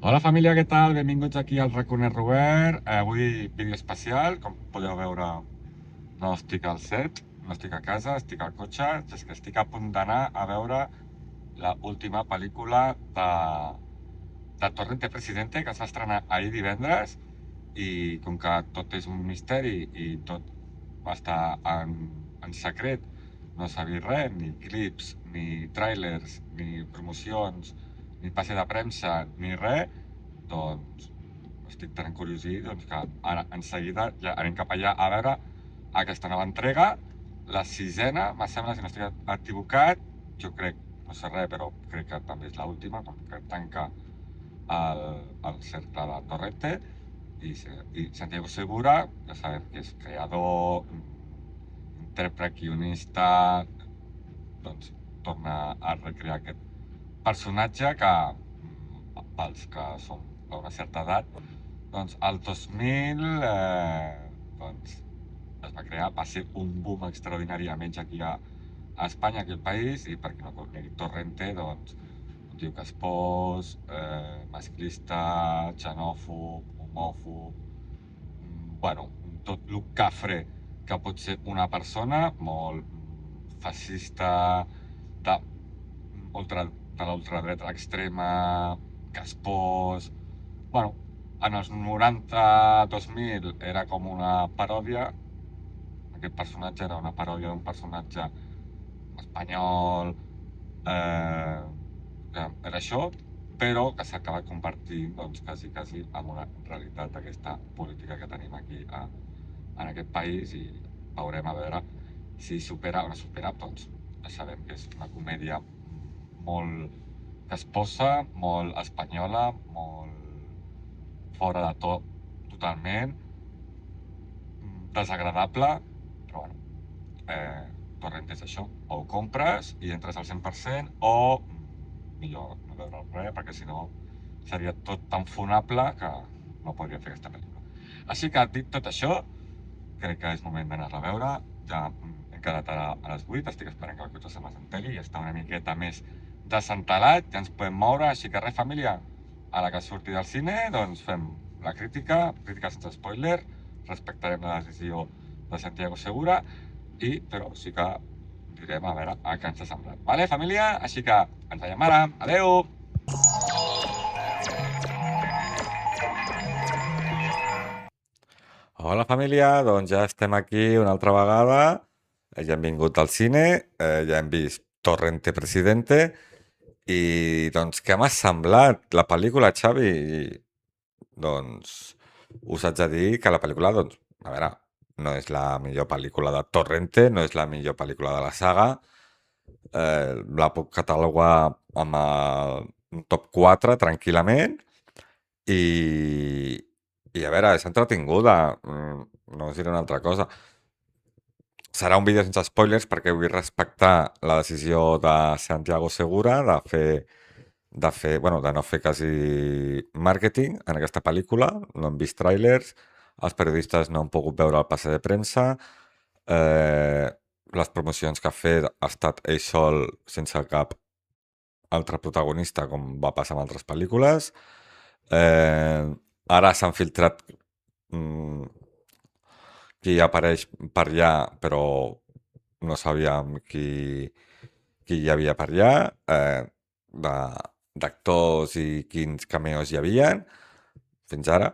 Hola família, què tal? Benvinguts aquí al Raconer Robert. Avui vídeo especial, com podeu veure no estic al set, no estic a casa, estic al cotxe, és que estic a punt d'anar a veure la última pel·lícula de Torrente Presidente que es va estrenar ahir divendres i com que tot és un misteri i tot va estar en secret, no s'ha vist res, ni clips, ni tràilers, ni promocions, ni passe de premsa, ni res, doncs estic tan encuriosit que ara en seguida ja anem cap allà a veure aquesta nova entrega, la sisena, me sembla, si no estic equivocat, jo crec, no sé res, però crec que també és l'última, com que tanca el cercle de Torrente, i Santiago Segura, ja sabem que és creador, intèrpret, guionista, doncs torna a recrear aquest personatge que, pels que som d'una certa edat, doncs el 2000 doncs, es va crear, va ser un boom extraordinari, almenys aquí a Espanya, aquí al país, i per qui no conegui Torrente, doncs, un tio caspós, masclista, xenòfob, homòfob, bueno, tot el cafre que pot ser una persona, molt fascista, de, de l'ultradreta extrema, caspós. Bueno, en els 90-2000 era com una paròdia. Aquest personatge era una paròdia d'un personatge espanyol, que era això, però que s'ha acabat convertint doncs, quasi en una realitat d'aquesta política que tenim aquí en aquest país, i veurem a veure si supera o no supera. Doncs ja sabem que és una comèdia molt casposa, molt espanyola, molt fora de to totalment, desagradable, però bueno, Torrent és això, o ho compres i entres al 100%, o millor no veure res, perquè si no seria tot tan funable que no podria fer aquesta pel·lícula. Així que, dit tot això, crec que és moment d'anar-la a veure. Ja hem quedat a les 8, estic esperant que el cotxe se m'assenteli i està una miqueta més desentelat, ja ens podem moure. Així que res, família, a la que surti del cine, doncs fem la crítica sense spoiler, respectarem la decisió de Santiago Segura, però sí que direm a veure a què ens ha semblat. Vale, família? Així que ens veiem ara. Adeu! Hola família, doncs ja estem aquí una altra vegada, ja hem vingut al cine, ja hem vist Torrente Presidente, i doncs què m'ha semblat la pel·lícula, Xavi? Doncs us haig de dir que la pel·lícula, doncs, a veure, no és la millor pel·lícula de Torrente, no és la millor pel·lícula de la saga, la puc catalogar amb un top 4 tranquil·lament, i a veure, és entretinguda, no us diré una altra cosa. Serà un vídeo sense spoilers perquè vull respectar la decisió de Santiago Segura de no fer quasi màrqueting en aquesta pel·lícula. No hem vist tràilers, els periodistes no han pogut veure el passe de premsa, les promocions que ha fet ha estat ell sol sense cap altre protagonista, com va passar amb altres pel·lícules. Ara s'han filtrat qui apareix per allà, però no sabíem qui hi havia per allà, d'actors i quins cameos hi havien fins ara,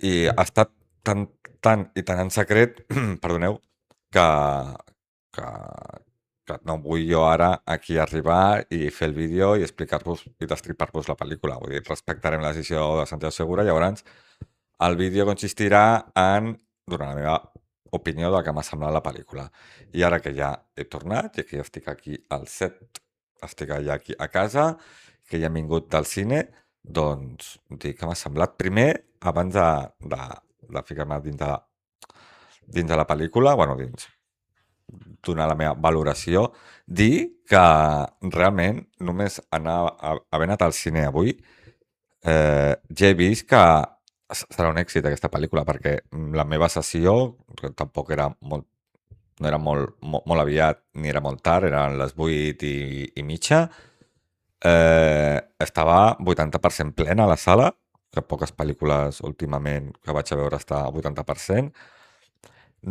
i ha estat tan en secret, perdoneu, que no vull jo ara aquí arribar i fer el vídeo i explicar-vos i destripar-vos la pel·lícula. Vull dir, respectarem la decisió de Santiago Segura. Llavors, el vídeo consistirà en donar la meva opinió del que m'ha semblat la pel·lícula. I ara que ja he tornat, i que ja estic aquí al set, estic allà aquí a casa, que ja hem vingut del cine, doncs dic que m'ha semblat. Primer, abans de ficar-me dins de la pel·lícula, donar la meva valoració, dir que realment només haver anat al cine avui, ja he vist que serà un èxit aquesta pel·lícula, perquè la meva sessió, que tampoc era molt, no era molt aviat ni era molt tard, eren les 8:30, estava 80% plena la sala, que poques pel·lícules últimament que vaig a veure està a 80%.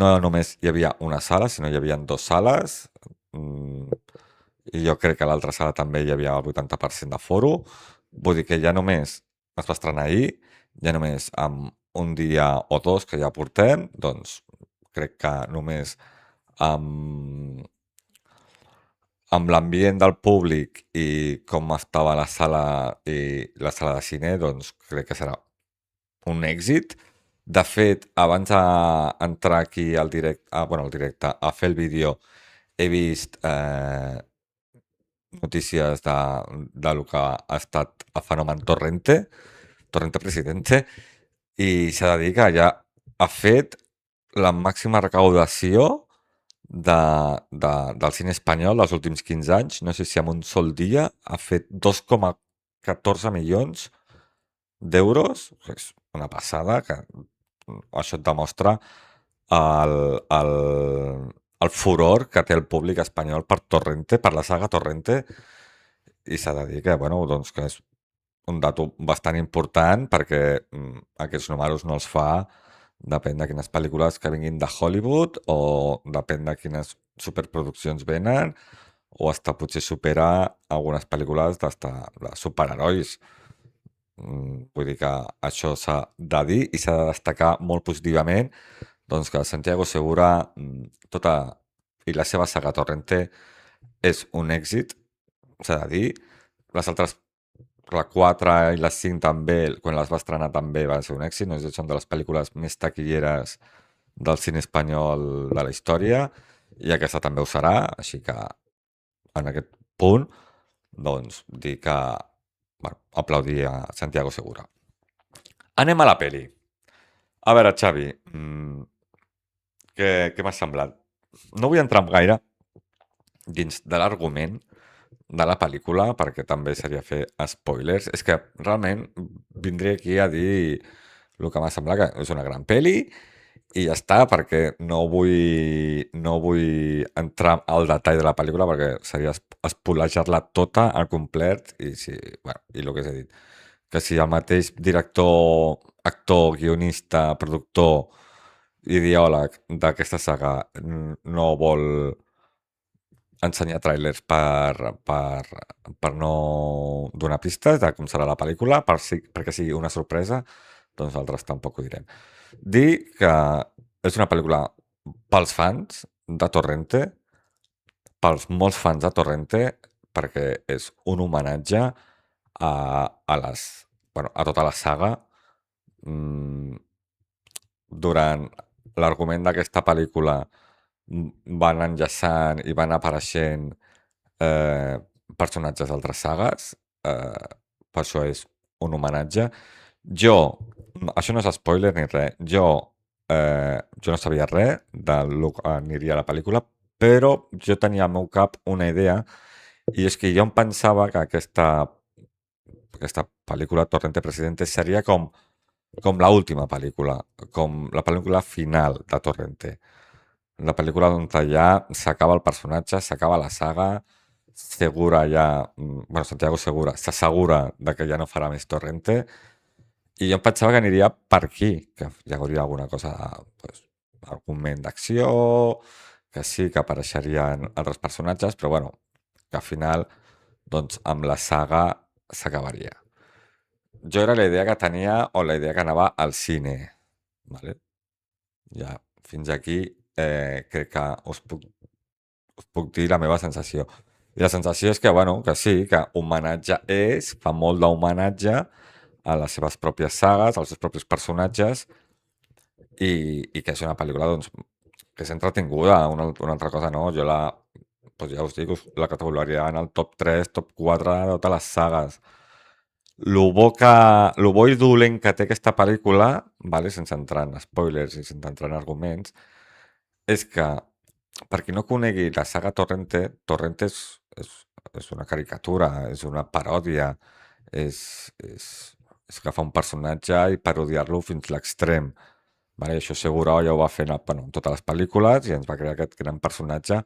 No només hi havia una sala, sinó hi havia 2 sales, i jo crec que a l'altra sala també hi havia el 80% d'aforo. Vull dir que ja només es va estrenar ahir, ja només amb un dia o 2 que ja portem, doncs crec que només amb l'ambient del públic i com estava la sala de cine, doncs crec que serà un èxit. De fet, abans d'entrar aquí al directe, a fer el vídeo, he vist notícies de lo que ha estat el fenomen Torrente Presidente, i s'ha de dir que ja ha fet la màxima recaudació del cine espanyol dels últims 15 anys. No sé si en un sol dia ha fet 2,14 milions d'euros. És una passada, que això et demostra el, el, el furor que té el públic espanyol per Torrente, per la saga Torrente, i s'ha de dir que, bueno, doncs que és un dato bastant important, perquè aquests números no els fa depèn de quines pel·lícules que vinguin de Hollywood, o depèn de quines superproduccions venen, o hasta potser supera algunes pel·lícules de superherois. Vull dir que això s'ha de dir i s'ha de destacar molt positivament, doncs que Santiago Segura, tota i la seva saga Torrente és un èxit, s'ha de dir. Les altres, la 4 i la 5 també, quan les va estrenar també va ser un èxit, no? Són de les pel·lícules més taquilleres del cine espanyol de la història, i aquesta també ho serà, així que en aquest punt, doncs, dir que, bueno, aplaudir a Santiago Segura. Anem a la peli. A veure, Xavi, què m'ha semblat? No vull entrar gaire dins de l'argument de la pel·lícula, perquè també seria fer spoilers. És que realment vindré aquí a dir el que m'ha semblat, que és una gran pel·li, i ja està, perquè no vull entrar al detall de la pel·lícula, perquè seria espolejar-la tota al complet, i si, bueno, i el que he dit, que si el mateix director, actor, guionista, productor, ideòleg d'aquesta saga no vol ensenyar tràilers per no donar pistes de com serà la pel·lícula, perquè sigui una sorpresa, doncs nosaltres tampoc ho direm. Dir que és una pel·lícula pels fans de Torrente, pels molts fans de Torrente, perquè és un homenatge a tota la saga. Durant l'argument d'aquesta pel·lícula van enllaçant i van apareixent personatges d'altres sagues, per això és un homenatge. Això no és spoiler ni res, jo no sabia res del que aniria a la pel·lícula, però jo tenia al meu cap una idea, i és que jo em pensava que aquesta pel·lícula Torrente Presidente seria com l'última pel·lícula, com la pel·lícula final de Torrente. La pel·lícula on ja s'acaba el personatge, s'acaba la saga, Segura ja, Santiago Segura s'assegura de que ja no farà més Torrente, i jo em pensava que aniria per aquí, que hi hauria alguna cosa, doncs, argument d'acció, que sí que apareixerien altres personatges, però bueno, que al final, doncs, amb la saga s'acabaria. Jo era la idea que tenia, o la idea que anava al cine, ¿vale? Ja fins aquí crec que us puc dir la meva sensació. I la sensació és que, bueno, que sí, que homenatge fa molt d'homenatge a les seves pròpies sagues, als seus propis personatges, i que és una pel·lícula, doncs, que és entretinguda. Una altra cosa no, jo doncs ja us dic, la categoria en el top 3, top 4 de totes les sagues. Lo bo i dolent que té aquesta pel·lícula, vale, sense entrar en spoilers i sense entrar en arguments, és que, per qui no conegui la saga Torrente és una caricatura, és una paròdia, és agafar un personatge i parodiar-lo fins l'extrem. Vale? Això Segura ja ho va fer en totes les pel·lícules, i ens va crear aquest gran personatge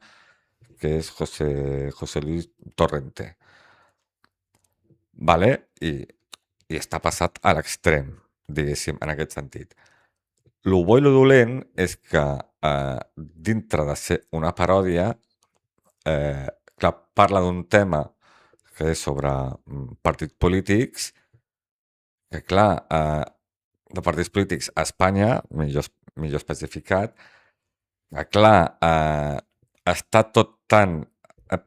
que és José Luis Torrente. vale? I està passat a l'extrem, diguéssim, en aquest sentit. Lo bo i lo dolent és que dintre de ser una paròdia, clar, parla d'un tema que és sobre partits polítics, que clar, de partits polítics a Espanya, millor especificat, que clar, està tot tan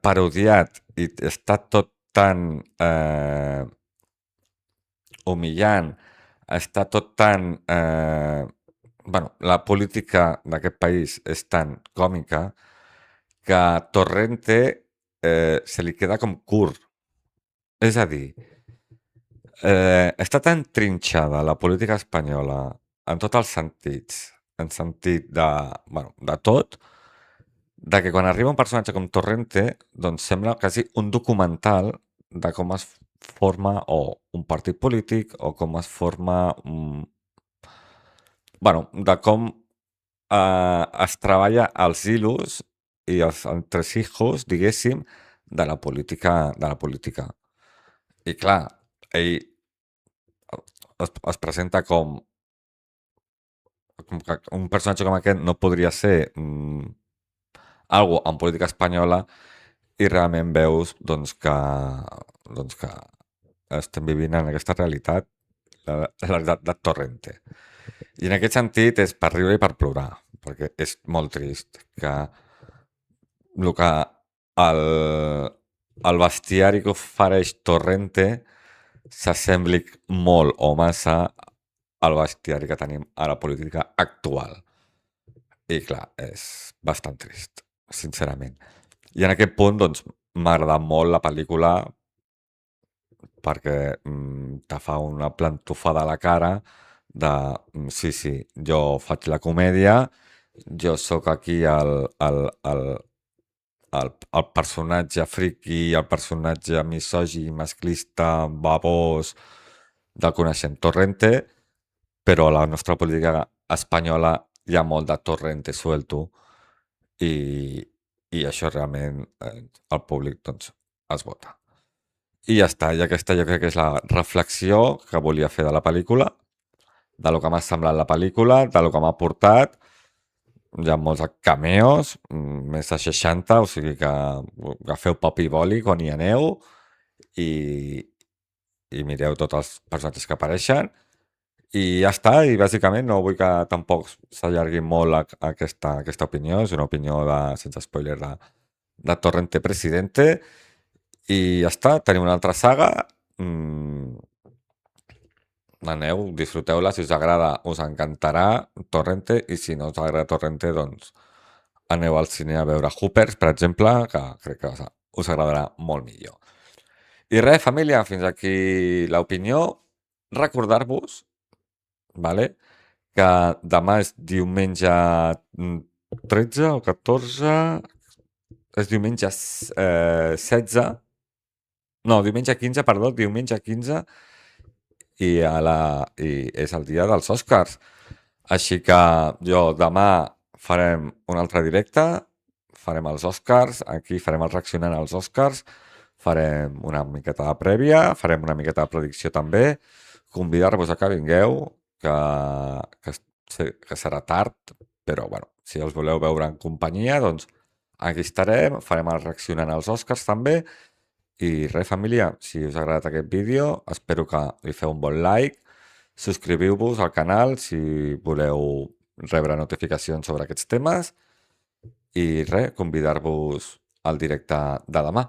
parodiat i està tot tan humillant, està tot tan... bueno, la política d'aquest país és tan còmica que a Torrente se li queda com curt. És a dir, està tan trinxada la política espanyola en tots els sentits, en sentit de, bueno, de tot, de que quan arriba un personatge com Torrente, doncs sembla quasi un documental de com es forma o un partit polític o com es forma bueno, de com es treballa els hilos i els entresijos, diguéssim, de la política, de la política. I clar, ell es presenta com que un personatge com aquest no podria ser algo en política espanyola i realment veus doncs que estem vivint en aquesta realitat, la realitat de Torrente. I en aquest sentit és per riure i per plorar, perquè és molt trist que el que el bestiari que ofereix Torrente s'assembli molt o massa al bestiari que tenim a la política actual. I clar, és bastant trist, sincerament. I en aquest punt, doncs, m'ha agradat molt la pel·lícula perquè te fa una plantofada a la cara de sí, jo faig la comèdia, jo sóc aquí el personatge friqui, el personatge misògin, masclista, babós del coneixent Torrente, però a la nostra política espanyola hi ha molt de Torrente suelto i això realment el públic doncs es vota. I ja està, i aquesta jo crec que és la reflexió que volia fer de la pel·lícula, de lo que m'ha semblat la pel·lícula, de lo que m'ha portat. Hi ha molts cameos, més de 60, o sigui que agafeu paper i boli quan hi aneu i mireu tots els personatges que apareixen. I ja està, i bàsicament no vull que tampoc s'allargui molt aquesta opinió, és una opinió sense spoiler de Torrente Presidente, i ja està, tenim una altra saga, aneu, disfruteu-la, si us agrada us encantarà Torrente, i si no us agrada Torrente, doncs aneu al cine a veure Hoopers, per exemple, que crec que us agradarà molt millor. I res, família, fins aquí l'opinió. Recordar-vos, vale, que demà és diumenge 13 o 14, és diumenge 16, no, diumenge 15, perdó, diumenge 15, i és el dia dels Oscars. Així que jo demà farem un altre directe, farem els Oscars, aquí farem el reaccionant als Oscars, farem una miqueta de prèvia, farem una miqueta de predicció també, convidar-vos a que vingueu, que serà tard, però bueno, si els voleu veure en companyia, doncs aquí estarem, farem el reaccionant als Oscars també. I res, família, si us ha agradat aquest vídeo, espero que li feu un bon like, subscriviu-vos al canal si voleu rebre notificacions sobre aquests temes i res, convidar-vos al directe de demà.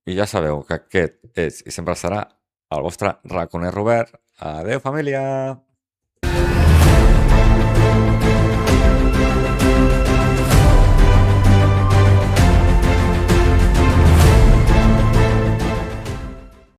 I ja sabeu que aquest és i sempre serà el vostre raconer Robert. Adeu, família!